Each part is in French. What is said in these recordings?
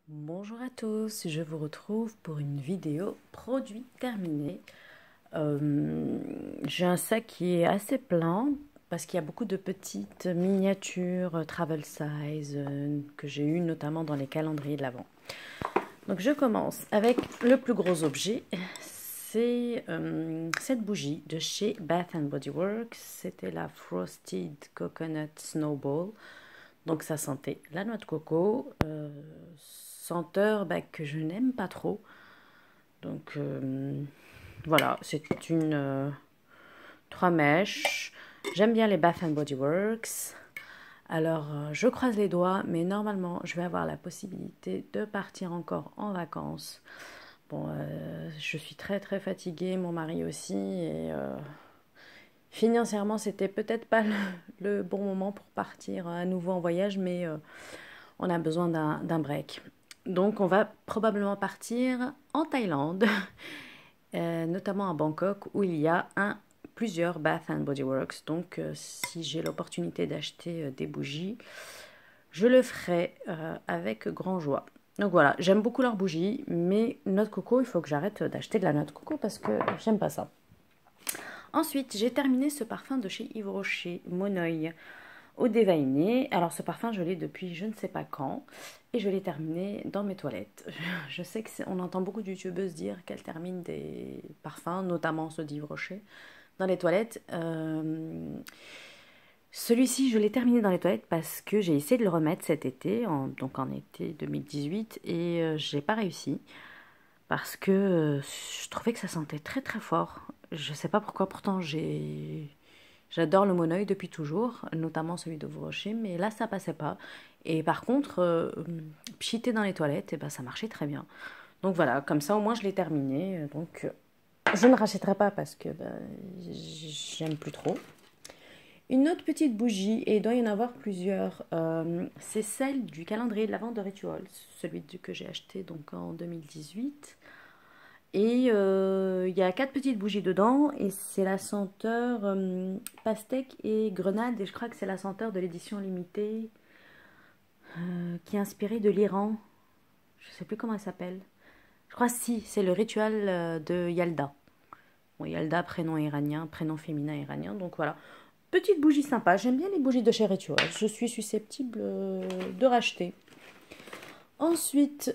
Bonjour à tous, je vous retrouve pour une vidéo produit terminé. J'ai un sac qui est assez plein parce qu'il y a beaucoup de petites miniatures travel size que j'ai eues notamment dans les calendriers de l'Avent. Donc je commence avec le plus gros objet, c'est cette bougie de chez Bath Body Works. C'était la Frosted Coconut Snowball. Donc ça sentait la noix de coco, senteur que je n'aime pas trop. Donc voilà, c'est une 3 mèches. J'aime bien les Bath Body Works. Alors je croise les doigts, mais normalement je vais avoir la possibilité de partir encore en vacances. Bon, je suis très très fatiguée, mon mari aussi, et financièrement c'était peut-être pas le bon moment pour partir à nouveau en voyage, mais on a besoin d'un break. Donc on va probablement partir en Thaïlande, notamment à Bangkok, où il y a plusieurs Bath Body Works. Donc si j'ai l'opportunité d'acheter des bougies, je le ferai avec grand joie. Donc voilà, j'aime beaucoup leurs bougies, mais noix de coco, il faut que j'arrête d'acheter de la noix de coco parce que j'aime pas ça. Ensuite, j'ai terminé ce parfum de chez Yves Rocher, Monoï au dévainé. Alors ce parfum, je l'ai depuis je ne sais pas quand et je l'ai terminé dans mes toilettes. Je sais qu'on entend beaucoup de youtubeuses dire qu'elles terminent des parfums, notamment ceux d'Yves Rocher, dans les toilettes. Celui-ci, je l'ai terminé dans les toilettes parce que j'ai essayé de le remettre cet été, donc en été 2018, et j'ai pas réussi parce que je trouvais que ça sentait très très fort. Je sais pas pourquoi, pourtant j'adore le Monoeil depuis toujours, notamment celui de Rocher, mais là ça passait pas. Et par contre, pchiter dans les toilettes, et ben, ça marchait très bien. Donc voilà, comme ça au moins je l'ai terminé. Donc je ne rachèterai pas parce que j'aime plus trop. Une autre petite bougie, et il doit y en avoir plusieurs, c'est celle du calendrier de l'Avent de Rituals, celui que j'ai acheté donc en 2018. Et il y a 4 petites bougies dedans et c'est la senteur pastèque et grenade, et je crois que c'est la senteur de l'édition limitée qui est inspirée de l'Iran. Je sais plus comment elle s'appelle. Je crois si, c'est le rituel de Yalda. Bon, Yalda, prénom iranien, prénom féminin iranien, donc voilà. Petite bougie sympa, j'aime bien les bougies de chez Rituals, je suis susceptible de racheter. Ensuite,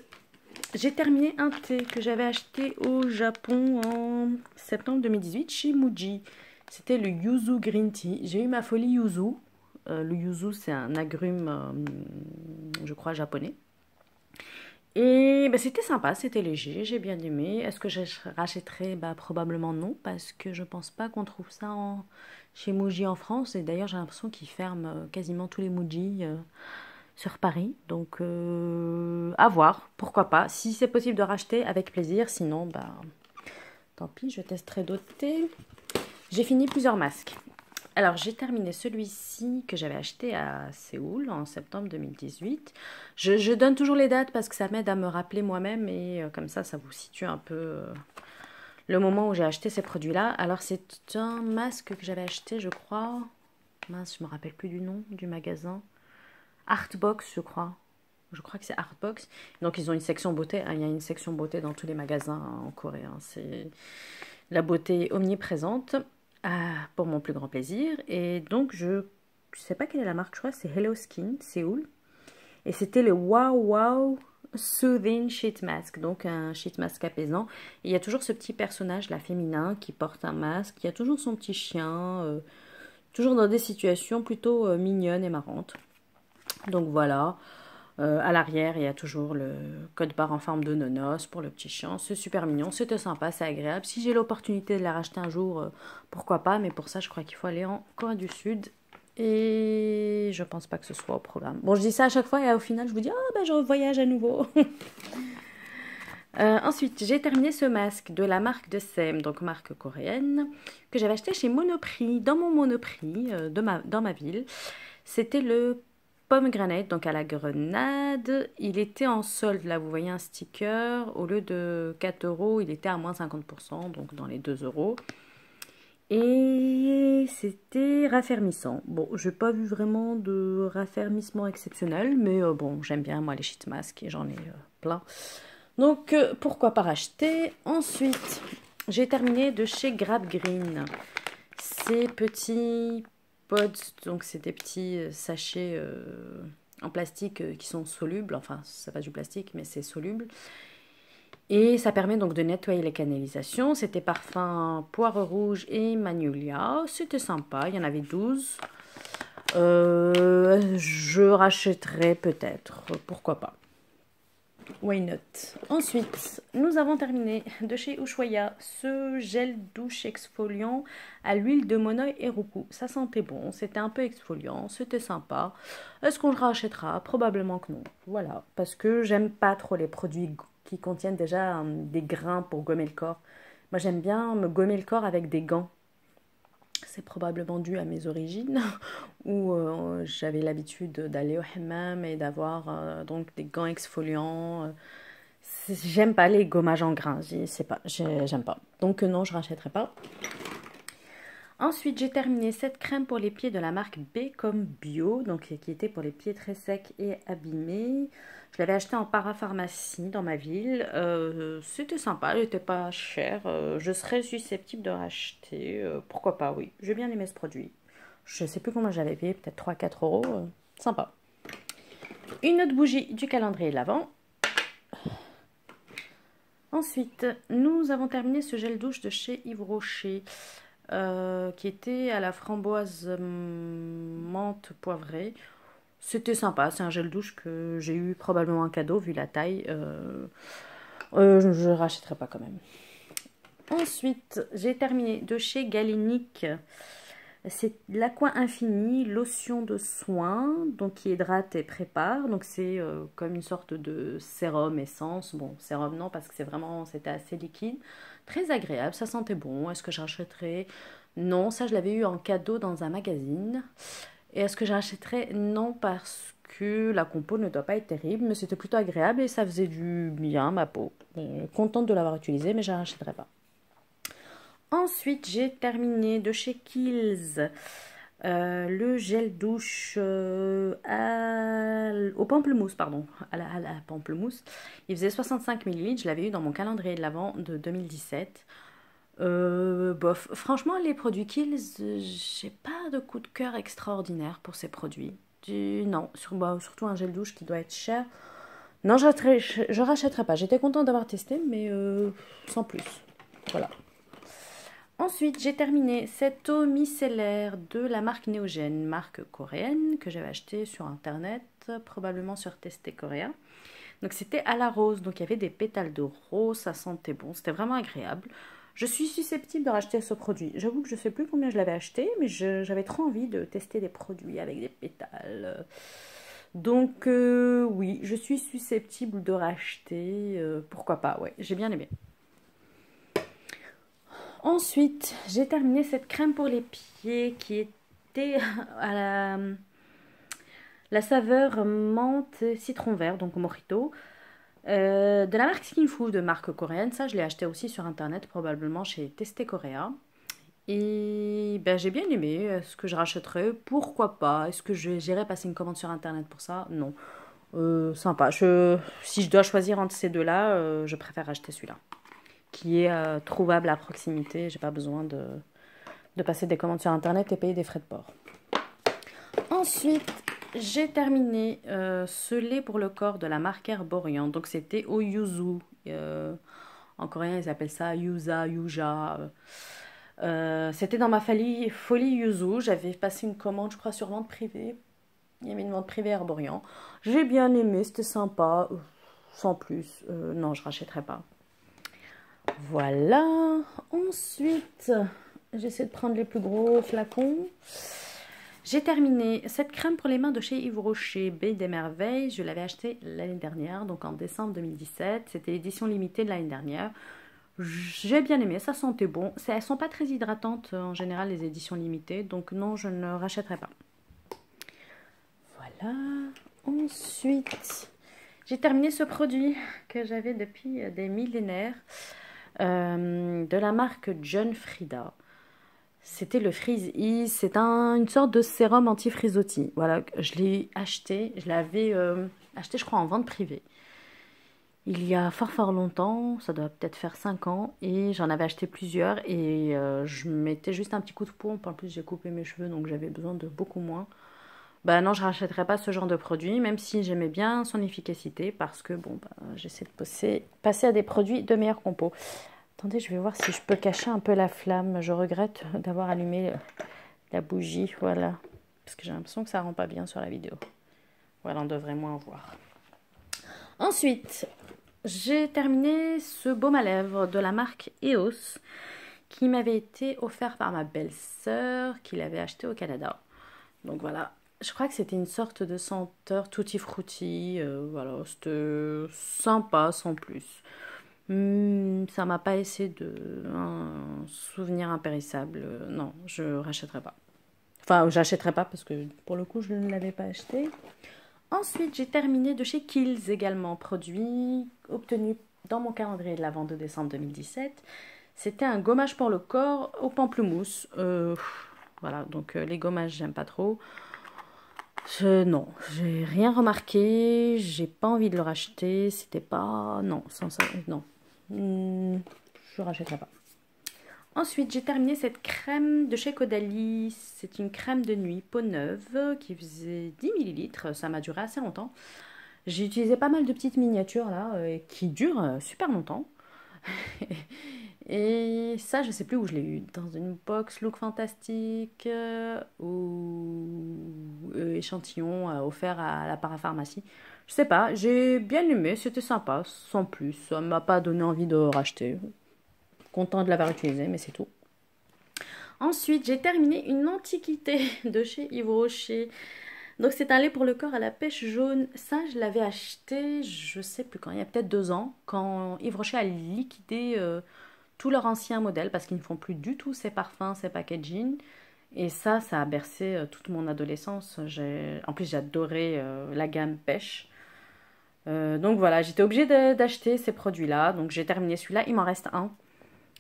j'ai terminé un thé que j'avais acheté au Japon en septembre 2018 chez Muji. C'était le Yuzu Green Tea. J'ai eu ma folie Yuzu. Le Yuzu, c'est un agrume, je crois, japonais. Et bah, c'était sympa, c'était léger, j'ai bien aimé. Est-ce que je rachèterais? Bah, probablement non, parce que je pense pas qu'on trouve ça chez Muji en France. Et d'ailleurs, j'ai l'impression qu'ils ferment quasiment tous les Muji sur Paris. Donc, à voir, pourquoi pas. Si c'est possible de racheter, avec plaisir. Sinon, bah, tant pis, je testerai d'autres thés. J'ai fini plusieurs masques. Alors, j'ai terminé celui-ci que j'avais acheté à Séoul en septembre 2018. Je donne toujours les dates parce que ça m'aide à me rappeler moi-même et comme ça vous situe un peu le moment où j'ai acheté ces produits-là. Alors, c'est un masque que j'avais acheté, je crois. Mince, je me rappelle plus du nom du magasin. Artbox, je crois. Je crois que c'est Artbox. Donc, ils ont une section beauté. Il y a une section beauté dans tous les magasins en Corée. C'est la beauté omniprésente. Pour mon plus grand plaisir. Et donc, je ne sais pas quelle est la marque, je crois, c'est Hello Skin, Séoul. Et c'était le Wow Wow Soothing Sheet Mask, donc un sheet mask apaisant. Et il y a toujours ce petit personnage, là, féminin, qui porte un masque. Il y a toujours son petit chien, toujours dans des situations plutôt mignonnes et marrantes. Donc voilà. À l'arrière, il y a toujours le code barre en forme de nonos pour le petit chien. C'est super mignon, c'était sympa, c'est agréable. Si j'ai l'opportunité de la racheter un jour, pourquoi pas. Mais pour ça, je crois qu'il faut aller en Corée du Sud. Et je pense pas que ce soit au programme. Bon, je dis ça à chaque fois et au final, je vous dis, ah ben je voyage à nouveau. Ensuite, j'ai terminé ce masque de la marque de Sem, donc marque coréenne, que j'avais acheté chez Monoprix, dans mon Monoprix, dans ma ville. C'était le Pomegranate, donc à la grenade. Il était en solde, là vous voyez un sticker. Au lieu de 4 euros, il était à moins 50%, donc dans les 2 euros. Et c'était raffermissant. Bon, j'ai pas vu vraiment de raffermissement exceptionnel, mais bon, j'aime bien moi les sheet masks et j'en ai plein. Donc, pourquoi pas racheter. Ensuite, j'ai terminé de chez Grab Green. Ces petits pods, donc c'est des petits sachets en plastique qui sont solubles. Enfin, ça passe du plastique, mais c'est soluble. Et ça permet donc de nettoyer les canalisations. C'était parfum poire rouge et magnolia. C'était sympa, il y en avait 12. Je rachèterai peut-être, pourquoi pas. Why not? Ensuite, nous avons terminé de chez Ushuaïa ce gel douche exfoliant à l'huile de monoï et roucou. Ça sentait bon, c'était un peu exfoliant, c'était sympa. Est-ce qu'on le rachètera? Probablement que non. Voilà, parce que j'aime pas trop les produits qui contiennent déjà des grains pour gommer le corps. Moi, j'aime bien me gommer le corps avec des gants. C'est probablement dû à mes origines, où j'avais l'habitude d'aller au hammam et d'avoir donc des gants exfoliants. J'aime pas les gommages en grains, j'aime pas. Donc non, je rachèterai pas. Ensuite, j'ai terminé cette crème pour les pieds de la marque B comme Bio, donc qui était pour les pieds très secs et abîmés. Je l'avais acheté en parapharmacie dans ma ville. C'était sympa, elle n'était pas chère. Je serais susceptible de racheter. Pourquoi pas, oui. J'ai bien aimé ce produit. Je ne sais plus combien j'avais payé, peut-être 3-4 euros. Sympa. Une autre bougie du calendrier de l'Avent. Ensuite, nous avons terminé ce gel douche de chez Yves Rocher. Qui était à la framboise menthe poivrée. C'était sympa, c'est un gel douche que j'ai eu probablement un cadeau vu la taille. Je ne rachèterai pas quand même. Ensuite, j'ai terminé de chez Galinic. C'est l'Aqua Infini, lotion de soin, donc qui hydrate et prépare. Donc c'est comme une sorte de sérum essence. Bon, sérum non parce que c'était assez liquide. Très agréable, ça sentait bon. Est-ce que j'achèterais? Non, ça je l'avais eu en cadeau dans un magazine. Et est-ce que j'achèterais? Non, parce que la compo ne doit pas être terrible, mais c'était plutôt agréable et ça faisait du bien à ma peau. Contente de l'avoir utilisé, mais je n'achèterai pas. Ensuite, j'ai terminé de chez Kiehl's le gel douche au pamplemousse, pardon, à la pamplemousse. Il faisait 65 ml, je l'avais eu dans mon calendrier de l'Avent de 2017. Bof, franchement, les produits Kiehl's, j'ai pas de coup de cœur extraordinaire pour ces produits. Non, surtout un gel douche qui doit être cher. Non, je rachèterai pas. J'étais contente d'avoir testé, mais sans plus. Voilà. Ensuite, j'ai terminé cette eau micellaire de la marque Neogen, marque coréenne, que j'avais achetée sur internet, probablement sur Testé Korea. Donc c'était à la rose, donc il y avait des pétales de rose, ça sentait bon, c'était vraiment agréable. Je suis susceptible de racheter ce produit. J'avoue que je ne sais plus combien je l'avais acheté, mais j'avais trop envie de tester des produits avec des pétales. Donc oui, je suis susceptible de racheter, pourquoi pas, ouais, j'ai bien aimé. Ensuite, j'ai terminé cette crème pour les pieds qui était à la saveur menthe citron vert, donc mojito, de la marque Skin Food, de marque coréenne. Ça, je l'ai acheté aussi sur internet, probablement chez Testé Korea. Et ben, j'ai bien aimé. Est-ce que je rachèterais? Pourquoi pas? Est-ce que j'irais passer une commande sur internet pour ça? Non. Sympa. Si je dois choisir entre ces deux-là, je préfère acheter celui-là, qui est trouvable à proximité. J'ai pas besoin de passer des commandes sur internet et payer des frais de port. Ensuite, j'ai terminé ce lait pour le corps de la marque Herborian. Donc c'était au yuzu. En coréen, ils appellent ça yuza, yuja. C'était dans ma folie yuzu. J'avais passé une commande, je crois, sur vente privée. Il y avait une vente privée Herborian. J'ai bien aimé, c'était sympa. Sans plus. Non, je rachèterai pas. Voilà. Ensuite, j'essaie de prendre les plus gros flacons. J'ai terminé cette crème pour les mains de chez Yves Rocher, Baie des Merveilles. Je l'avais achetée l'année dernière, donc en décembre 2017. C'était l'édition limitée de l'année dernière. J'ai bien aimé, ça sentait bon. Elles ne sont pas très hydratantes en général, les éditions limitées. Donc non, je ne rachèterai pas. Voilà. Ensuite, j'ai terminé ce produit que j'avais depuis des millénaires. De la marque John Frieda. C'était le Freeze Ease. C'est une sorte de sérum anti-frisottis. Voilà, je l'ai acheté. Je l'avais acheté, je crois, en vente privée. il y a fort longtemps, ça doit peut-être faire 5 ans, et j'en avais acheté plusieurs, et je mettais juste un petit coup de pompe. En plus, j'ai coupé mes cheveux, donc j'avais besoin de beaucoup moins. Bah non, je rachèterai pas ce genre de produit, même si j'aimais bien son efficacité, parce que bon, bah, j'essaie de passer à des produits de meilleure compo. Attendez, je vais voir si je peux cacher un peu la flamme. Je regrette d'avoir allumé la bougie, voilà, parce que j'ai l'impression que ça rend pas bien sur la vidéo. Voilà, on devrait moins voir. Ensuite, j'ai terminé ce baume à lèvres de la marque EOS qui m'avait été offert par ma belle-sœur qui l'avait acheté au Canada. Donc voilà, je crois que c'était une sorte de senteur tutti frutti. Voilà, c'était sympa sans plus. Ça m'a pas laissé un souvenir impérissable. Non, je rachèterai pas. Enfin, j'achèterai pas parce que pour le coup, je ne l'avais pas acheté. Ensuite, j'ai terminé de chez Kiehl's également, produit obtenu dans mon calendrier de l'Avent de décembre 2017. C'était un gommage pour le corps au pamplemousse. Voilà, donc les gommages, j'aime pas trop. Non, j'ai rien remarqué, j'ai pas envie de le racheter. C'était pas. Non, sans ça, non. Je rachèterai pas. Ensuite, j'ai terminé cette crème de chez Caudalie. C'est une crème de nuit peau neuve qui faisait 10 millilitres. Ça m'a duré assez longtemps. J'ai utilisé pas mal de petites miniatures là qui durent super longtemps. Et ça, je sais plus où je l'ai eu. Dans une box Look Fantastique ou échantillon offert à la parapharmacie. Je sais pas, j'ai bien aimé, c'était sympa, sans plus. Ça m'a pas donné envie de racheter. Content de l'avoir utilisé, mais c'est tout. Ensuite, j'ai terminé une antiquité de chez Yves Rocher. Donc, c'est un lait pour le corps à la pêche jaune. Ça, je l'avais acheté, je sais plus quand, il y a peut-être 2 ans, quand Yves Rocher a liquidé tous leurs anciens modèles parce qu'ils ne font plus du tout ces parfums, ces packaging. Et ça a bercé toute mon adolescence. En plus, j'adorais la gamme pêche. Donc voilà, j'étais obligée d'acheter ces produits-là. Donc j'ai terminé celui-là, il m'en reste un.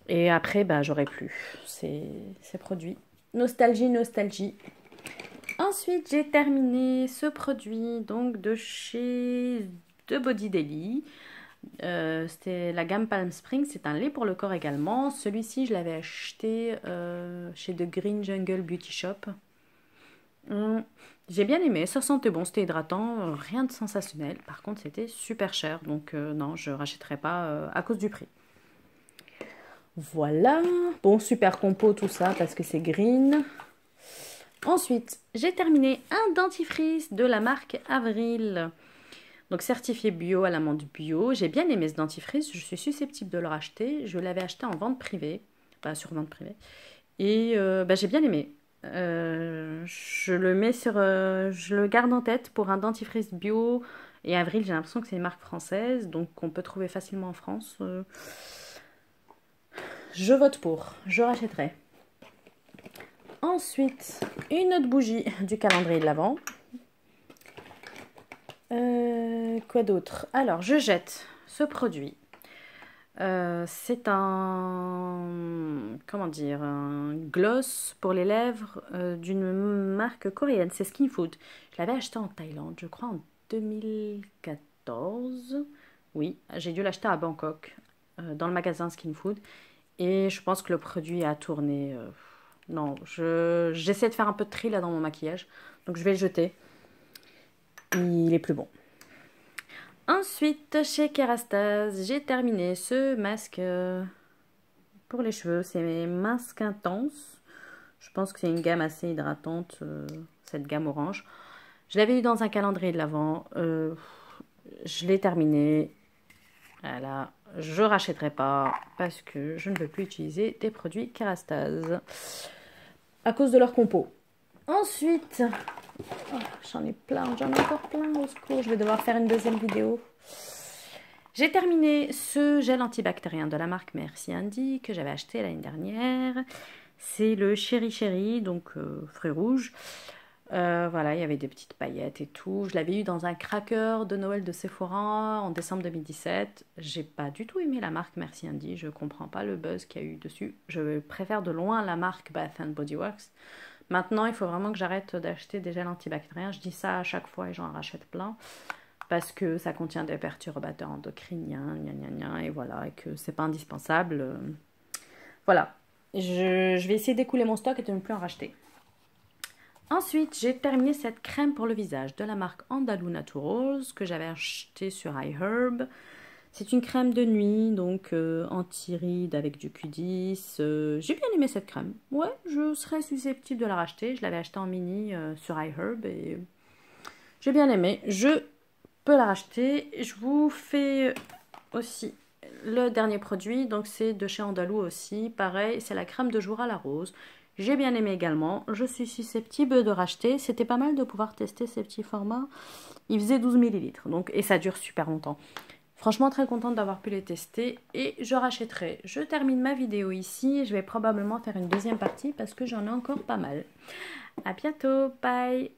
Et après, bah, j'aurai plus ces produits. Nostalgie, nostalgie. Ensuite, j'ai terminé ce produit donc de chez The Body Daily. C'était la gamme Palm Springs. C'est un lait pour le corps également. Celui-ci, je l'avais acheté chez The Green Jungle Beauty Shop. J'ai bien aimé, ça sentait bon, c'était hydratant, rien de sensationnel. Par contre, c'était super cher, donc non, je rachèterai pas à cause du prix. Voilà, bon, super compo tout ça parce que c'est green. Ensuite, j'ai terminé un dentifrice de la marque Avril. Donc certifié bio à l'amande bio. J'ai bien aimé ce dentifrice, je suis susceptible de le racheter. Je l'avais acheté en vente privée, pas sur vente privée. Et bah, j'ai bien aimé. Je le mets je le garde en tête pour un dentifrice bio. Et Avril, j'ai l'impression que c'est une marque française, donc on peut trouver facilement en France. Je vote pour, je rachèterai. Ensuite, une autre bougie du calendrier de l'Avent. Quoi d'autre? Alors, je jette ce produit. C'est comment dire, un gloss pour les lèvres d'une marque coréenne, c'est Skin Food. Je l'avais acheté en Thaïlande, je crois en 2014. Oui, j'ai dû l'acheter à Bangkok, dans le magasin Skin Food. Et je pense que le produit a tourné. Non, j'essaie de faire un peu de tri là dans mon maquillage. Donc je vais le jeter. Il est plus bon. Ensuite, chez Kerastase, j'ai terminé ce masque pour les cheveux. C'est mes masques intenses. Je pense que c'est une gamme assez hydratante, cette gamme orange. Je l'avais eu dans un calendrier de l'Avent. Je l'ai terminé. Voilà. Je rachèterai pas parce que je ne veux plus utiliser des produits Kerastase à cause de leur compo. Ensuite, oh, j'en ai plein, j'en ai encore plein, au secours, je vais devoir faire une deuxième vidéo. J'ai terminé ce gel antibactérien de la marque Merci Andy que j'avais acheté l'année dernière. C'est le Chéri Chéri, donc fruits rouges. Voilà, il y avait des petites paillettes et tout. Je l'avais eu dans un cracker de Noël de Sephora en décembre 2017. J'ai pas du tout aimé la marque Merci Andy. Je comprends pas le buzz qu'il y a eu dessus. Je préfère de loin la marque Bath Body Works. Maintenant, il faut vraiment que j'arrête d'acheter des gels antibactériens. Je dis ça à chaque fois et j'en rachète plein. parce que ça contient des perturbateurs endocriniens, gna gna gna, et voilà, et que c'est pas indispensable. Voilà, je vais essayer d'écouler mon stock et de ne plus en racheter. Ensuite, j'ai terminé cette crème pour le visage de la marque Andalou Naturals que j'avais achetée sur iHerb. C'est une crème de nuit, donc anti-rides avec du Q10. J'ai bien aimé cette crème. Ouais, je serais susceptible de la racheter. Je l'avais achetée en mini sur iHerb et j'ai bien aimé. Je peux la racheter. Je vous fais aussi le dernier produit. Donc c'est de chez Andalou aussi. Pareil, c'est la crème de jour à la rose. J'ai bien aimé également. Je suis susceptible de racheter. C'était pas mal de pouvoir tester ces petits formats. Il faisait 12 ml. Donc, et ça dure super longtemps. Franchement, très contente d'avoir pu les tester. Et je rachèterai. Je termine ma vidéo ici. Je vais probablement faire une deuxième partie parce que j'en ai encore pas mal. À bientôt. Bye.